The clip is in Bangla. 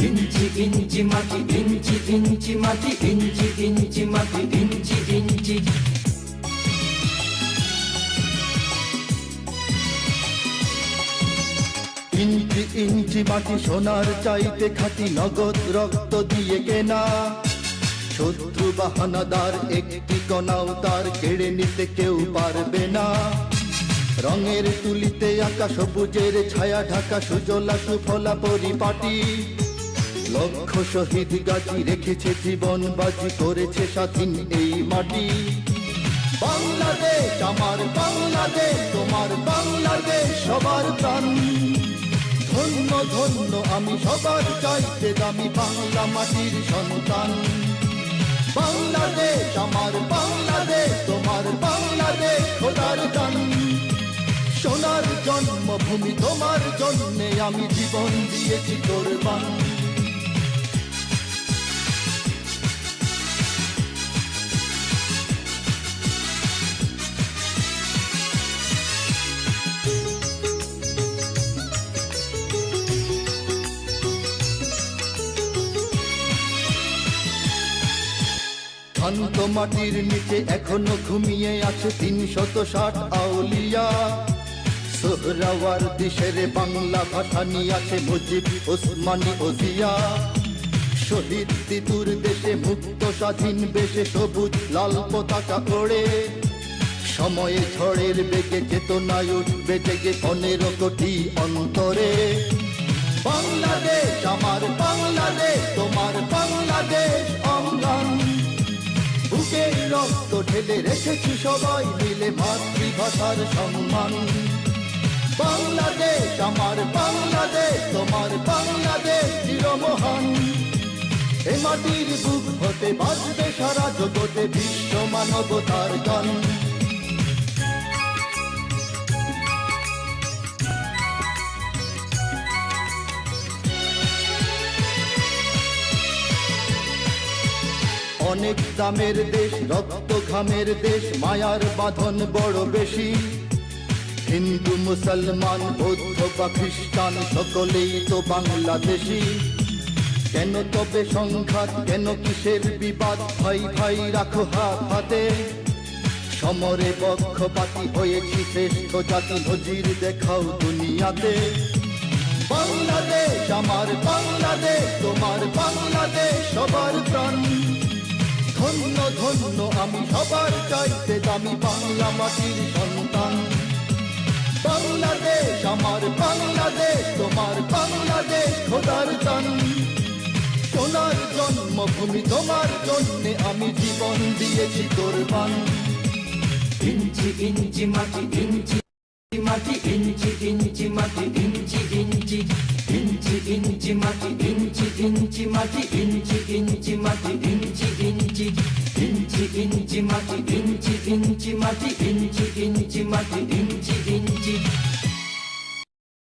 ইঞ্চি ইঞ্চি মাটি, ইঞ্চি ইঞ্চি মাটি, ইঞ্চি ইঞ্চি মাটি, ইঞ্চি ইঞ্চি। ইঞ্চি ইঞ্চি মাটি সোনার চাইতে খাঁটি, নগদ রক্ত দিয়ে কেনা। শত্রু বাহানাদার একটি কণাও তার কেড়ে নিতে কেউ পারবে না। রঙের তুলিতে আঁকা সবুজের ছায়া ঢাকা সুজলা সুফলা পরিপাটি। লক্ষ শহীদ গাছি রেখেছে জীবন বাজি, করেছে স্বাধীন এই মাটি। বাংলাদেশ আমার বাংলাদেশ, তোমার বাংলাদেশ সবার প্রাণ। ধন্য ধন্য আমি সবার চাইতে দামি বাংলা মাটির সন্তান। বাংলাদেশ আমার বাংলাদেশ, তোমার বাংলাদেশ খোদার দান। সোনার জন্মভূমি তোমার জন্যে আমি জীবন দিয়েছি কোরবান। শান্ত মাটির নিচে এখনো ঘুমিয়ে আছে ৩৬০ আউলিয়া। সোহরাওয়ার্দী শেরে বাংলা ভাষা নিয়ে আছে মুজিব, ওসমানী ও জিয়া। শহীদ তিতুর দেশে মুক্ত স্বাধীন বেশে সবুজ লাল পতাকা ওড়ে। সময়ে ঝড়ের বেগে চেতনায় উঠবে জেগে ১৫ কোটি অন্তরে। বাংলাদেশ আমার বাংলাদেশ, তোমার বাংলাদেশ অঙ্গন। বুকে রক্ত ঢেলে রেখেছি সবাই মিলে মাতৃভাষার সম্মান। বাংলাদেশ আমার বাংলাদেশ, তোমার বাংলাদেশ চিরমহান। এ মাটির বুক হতে বাজবে সারা জগতে বিশ্ব মানবতার গান। অনেক দামের দেশ, রক্ত ঘামের দেশ, মায়ার বাঁধন বড় বেশি। হিন্দু মুসলমান বৌদ্ধ বা খ্রিস্টান সকলেই তো বাংলাদেশি। কেন তবে সংঘাত, কেন কিসের বিবাদ? ভাই ভাই রাখো হাত হাতে। সমরে পক্ষপাতী হয়েছি শ্রেষ্ঠ জাতি, নজির দেখাও দুনিয়াতে। বাংলাদেশ আমার বাংলাদেশ, তোমার বাংলাদেশ সবার প্রাণ। ধন্য ধন্য আমি সবার চাইতে দামি বাংলা মাটির সন্তান। বাংলাদেশ আমার বাংলাদেশ, তোমার বাংলাদেশ খোদার দান। সোনার জন্মভূমি তোমার জন্যে আমি জীবন দিয়েছি কোরবান। ইঞ্চি ইঞ্চি মাটি, ইঞ্চি মাটি, ইঞ্চি ইঞ্চি মাটি, ইঞ্চি ইঞ্চি। ইঞ্চি ইঞ্চি মাটি, ইঞ্চি ইঞ্চি মাটি, ইঞ্চি ইঞ্চি মাটি, ইঞ্চি ইঞ্চি। ইঞ্চি ইঞ্চি মাটি, ইঞ্চি ইঞ্চি মাটি, ইঞ্চি ইঞ্চি মাটি, ইঞ্চি ইঞ্চি।